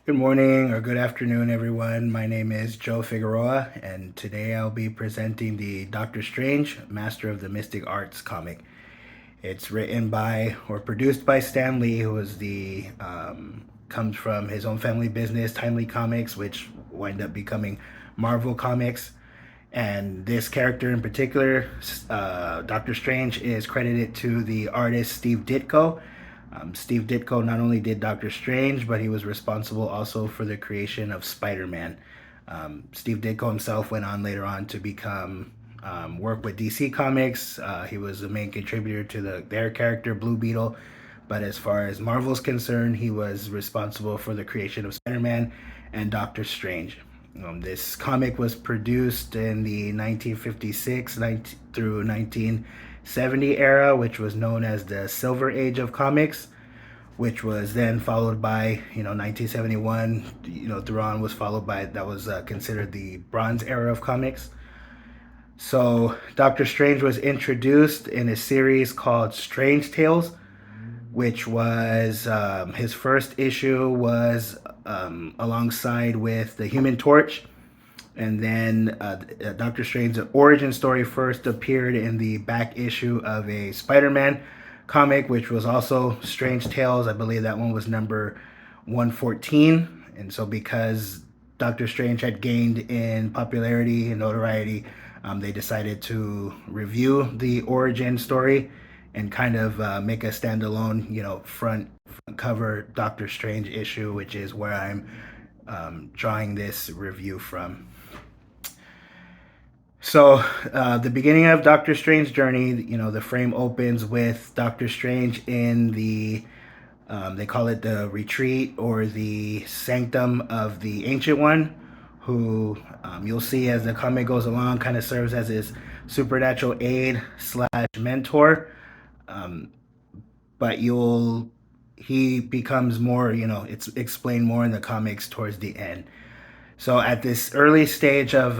Good morning or good afternoon, everyone. My name is Joe Figueroa, and today I'll be presenting the Doctor Strange, Master of the Mystic Arts comic. It's written by or produced by Stan Lee, who is comes from his own family business, Timely Comics, which wind up becoming Marvel Comics. And this character in particular, Doctor Strange, is credited to the artist Steve Ditko. Steve Ditko not only did Doctor Strange, but he was responsible also for the creation of Spider-Man. Steve Ditko himself went on later on to become work with DC Comics. He was the main contributor to their character Blue Beetle. But as far as Marvel's concerned, he was responsible for the creation of Spider-Man and Doctor Strange. This comic was produced in the 1956 through 1970 era, which was known as the Silver Age of comics, which was then followed by 1971. Through on was followed by that was considered the Bronze Era of comics. So Doctor Strange was introduced in a series called Strange Tales, which was his first issue was alongside with the Human Torch, and then Doctor Strange's origin story first appeared in the back issue of a Spider-Man comic, which was also Strange Tales. I believe that one was number 114. And so because Doctor Strange had gained in popularity and notoriety, they decided to review the origin story and kind of make a standalone, front cover Doctor Strange issue, which is where I'm drawing this review from. So, the beginning of Doctor Strange's journey, the frame opens with Doctor Strange in they call it the retreat or the sanctum of the Ancient One, who you'll see as the comic goes along kind of serves as his supernatural aide slash mentor. Um, but he becomes more, it's explained more in the comics towards the end. So at this early stage of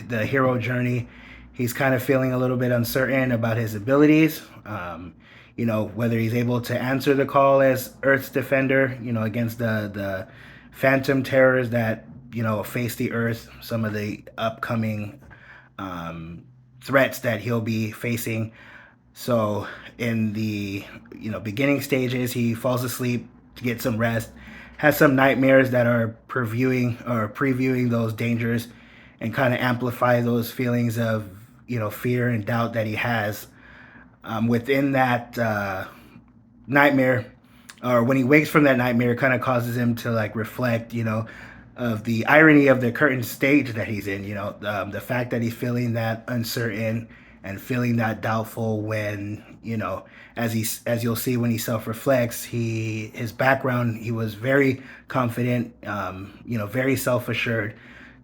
the hero journey, he's kind of feeling a little bit uncertain about his abilities. Whether he's able to answer the call as Earth's defender, against the phantom terrors that face the Earth, some of the upcoming threats that he'll be facing. So in the beginning stages, he falls asleep to get some rest, has some nightmares that are previewing those dangers, and kind of amplify those feelings of fear and doubt that he has within that nightmare, or when he wakes from that nightmare, it kind of causes him to like reflect, of the irony of the current stage that he's in. The fact that he's feeling that uncertain and feeling that doubtful when as you'll see when he self-reflects, his background, he was very confident, very self-assured.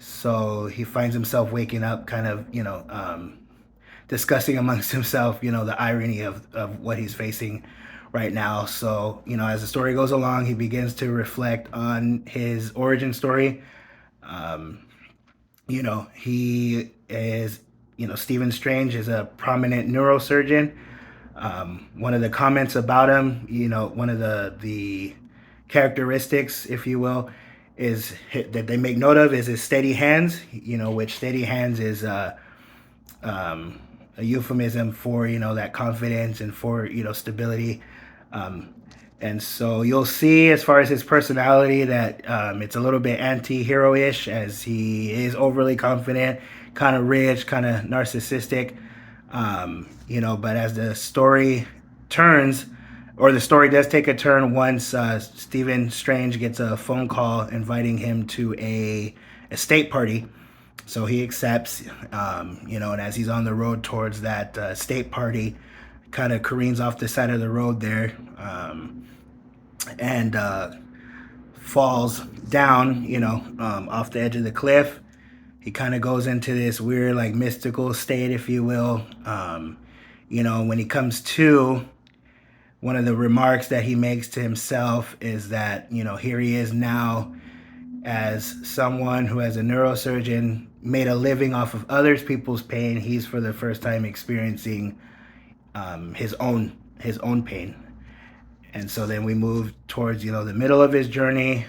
So he finds himself waking up kind of discussing amongst himself, the irony of what he's facing right now. So, as the story goes along, he begins to reflect on his origin story. He is, Stephen Strange is a prominent neurosurgeon. One of the comments about him, one of the characteristics, if you will, is that they make note of is his steady hands, which steady hands is a euphemism for that confidence and for stability. And so you'll see as far as his personality that it's a little bit anti-hero-ish, as he is overly confident, kind of rich, kind of narcissistic. But as the story turns, or the story does take a turn once Stephen Strange gets a phone call inviting him to a estate party. So he accepts, and as he's on the road towards that estate party, kind of careens off the side of the road there, and falls down, off the edge of the cliff. He kind of goes into this weird, like, mystical state, if you will. When he comes to, one of the remarks that he makes to himself is that, here he is now as someone who, as a neurosurgeon, made a living off of other people's pain. He's for the first time experiencing his own pain. And so then we move towards the middle of his journey.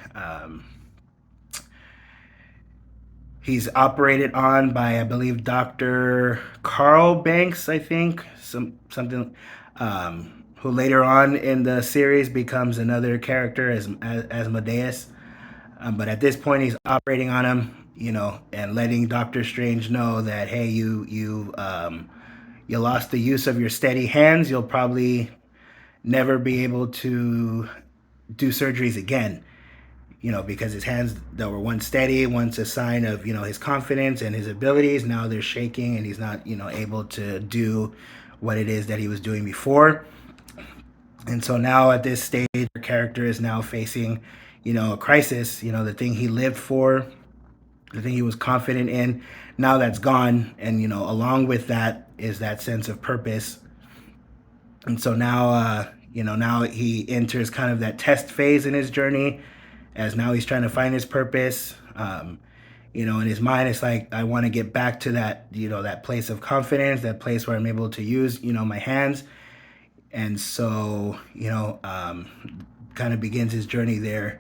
He's operated on by, I believe, Dr. Carl Banks, I think, something, who later on in the series becomes another character as Asmodeus. But at this point, he's operating on him, and letting Doctor Strange know that, hey, you lost the use of your steady hands. You'll probably never be able to do surgeries again. Because his hands that were once steady, once a sign of, his confidence and his abilities, now they're shaking and he's not, able to do what it is that he was doing before. And so now at this stage, the character is now facing, a crisis, the thing he lived for, the thing he was confident in. Now that's gone. And, along with that is that sense of purpose. And so now, now he enters kind of that test phase in his journey, as now he's trying to find his purpose. In his mind, it's like, I want to get back to that, that place of confidence, that place where I'm able to use, my hands. And so, kind of begins his journey there.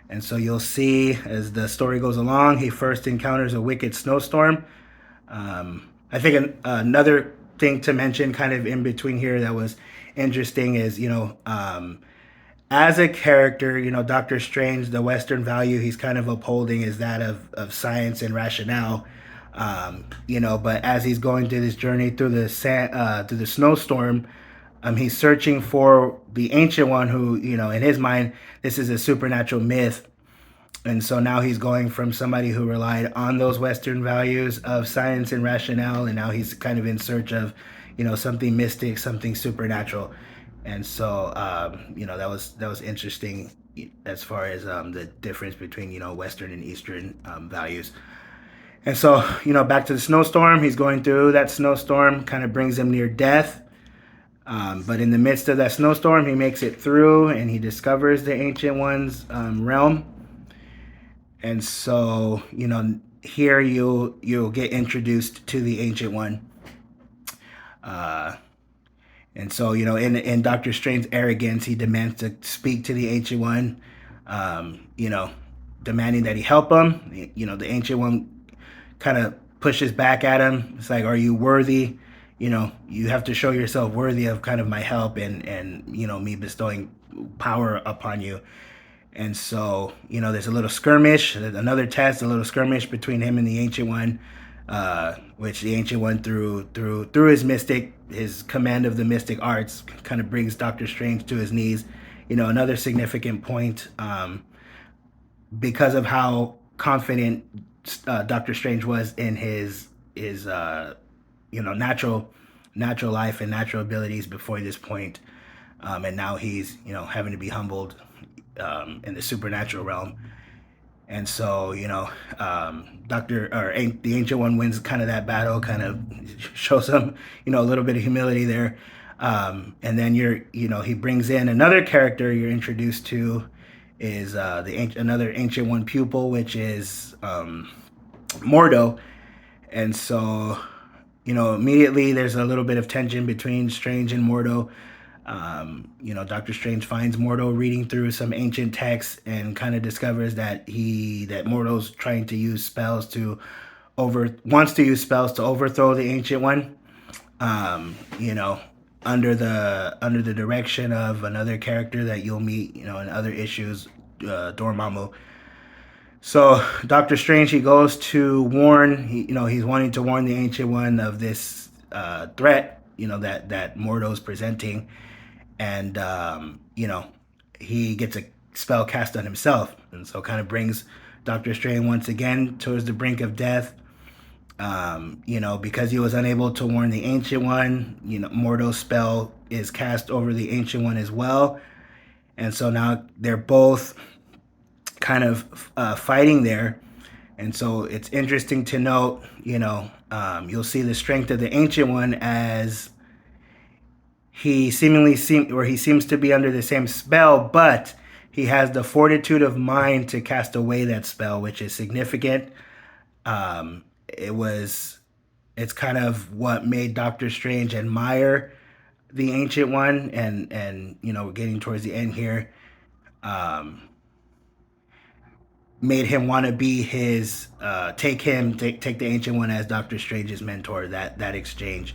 And so you'll see as the story goes along, he first encounters a wicked snowstorm. I think another thing to mention kind of in between here that was interesting is, as a character, Doctor Strange, the Western value he's kind of upholding is that of science and rationale. But as he's going through this journey through the snowstorm, he's searching for the Ancient One who, in his mind, this is a supernatural myth. And so now he's going from somebody who relied on those Western values of science and rationale, and now he's kind of in search of, something mystic, something supernatural. And so, that was interesting as far as the difference between, Western and Eastern values. And so, back to the snowstorm. He's going through that snowstorm, kind of brings him near death. But in the midst of that snowstorm, he makes it through and he discovers the Ancient One's realm. And so, here you'll get introduced to the Ancient One. And so, in Doctor Strange's arrogance, he demands to speak to the Ancient One, demanding that he help him. The Ancient One kind of pushes back at him. It's like, are you worthy? You have to show yourself worthy of kind of my help and me bestowing power upon you. And so, there's a little skirmish, another test, a little skirmish between him and the Ancient One, which the Ancient One, through his command of the mystic arts, kind of brings Doctor Strange to his knees. Another significant point, because of how confident Doctor Strange was in his natural life and natural abilities before this point, and now he's having to be humbled in the supernatural realm. And so, the Ancient One wins kind of that battle, kind of shows him, a little bit of humility there. And then he brings in another character you're introduced to is another Ancient One pupil, which is Mordo. And so, immediately there's a little bit of tension between Strange and Mordo. Doctor Strange finds Mordo reading through some ancient texts and kind of discovers that Mordo's trying to use spells wants to use spells to overthrow the Ancient One. Under the direction of another character that you'll meet, in other issues, Dormammu. So Doctor Strange, he goes to warn, he's wanting to warn the Ancient One of this threat, that Mordo's presenting. And, he gets a spell cast on himself. And so kind of brings Doctor Strange once again towards the brink of death. Because he was unable to warn the Ancient One, Mordo's spell is cast over the Ancient One as well. And so now they're both kind of fighting there. And so it's interesting to note, you'll see the strength of the Ancient One as he seems to be under the same spell, but he has the fortitude of mind to cast away that spell, which is significant. It's kind of what made Doctor Strange admire the Ancient One, and we're getting towards the end here. made him want to be his take the Ancient One as Doctor Strange's mentor. That exchange.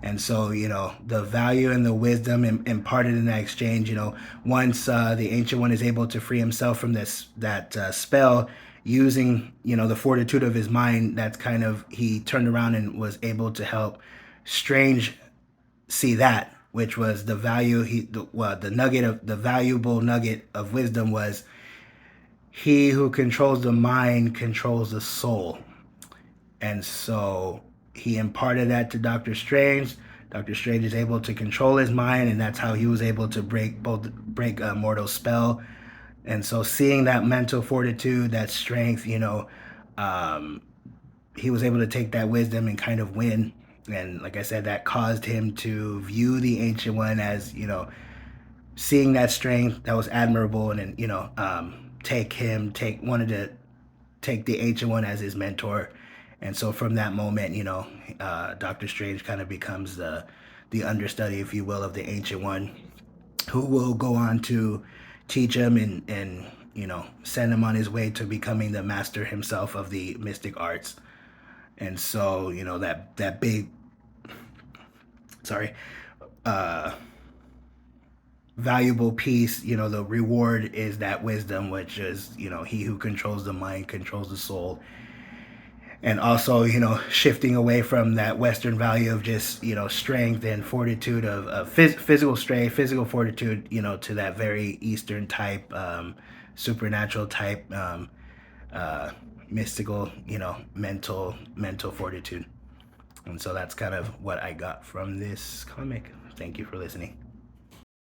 And so, the value and the wisdom imparted in that exchange, once the Ancient One is able to free himself from that spell using, the fortitude of his mind, that's kind of, he turned around and was able to help Strange see that, which was the value, the valuable nugget of wisdom was, he who controls the mind controls the soul. And so he imparted that to Doctor Strange. Doctor Strange is able to control his mind, and that's how he was able to break Mortal's spell. And so, seeing that mental fortitude, that strength, he was able to take that wisdom and kind of win. And like I said, that caused him to view the Ancient One as, seeing that strength that was admirable, and then, wanted to take the Ancient One as his mentor. And so from that moment, Doctor Strange kind of becomes the understudy, if you will, of the Ancient One, who will go on to teach him and send him on his way to becoming the master himself of the mystic arts. And so, that big, valuable piece, the reward is that wisdom, which is, he who controls the mind controls the soul. And also, shifting away from that Western value of just, strength and fortitude of physical strength, physical fortitude, to that very Eastern type, supernatural type, mystical, mental fortitude. And so that's kind of what I got from this comic. Thank you for listening.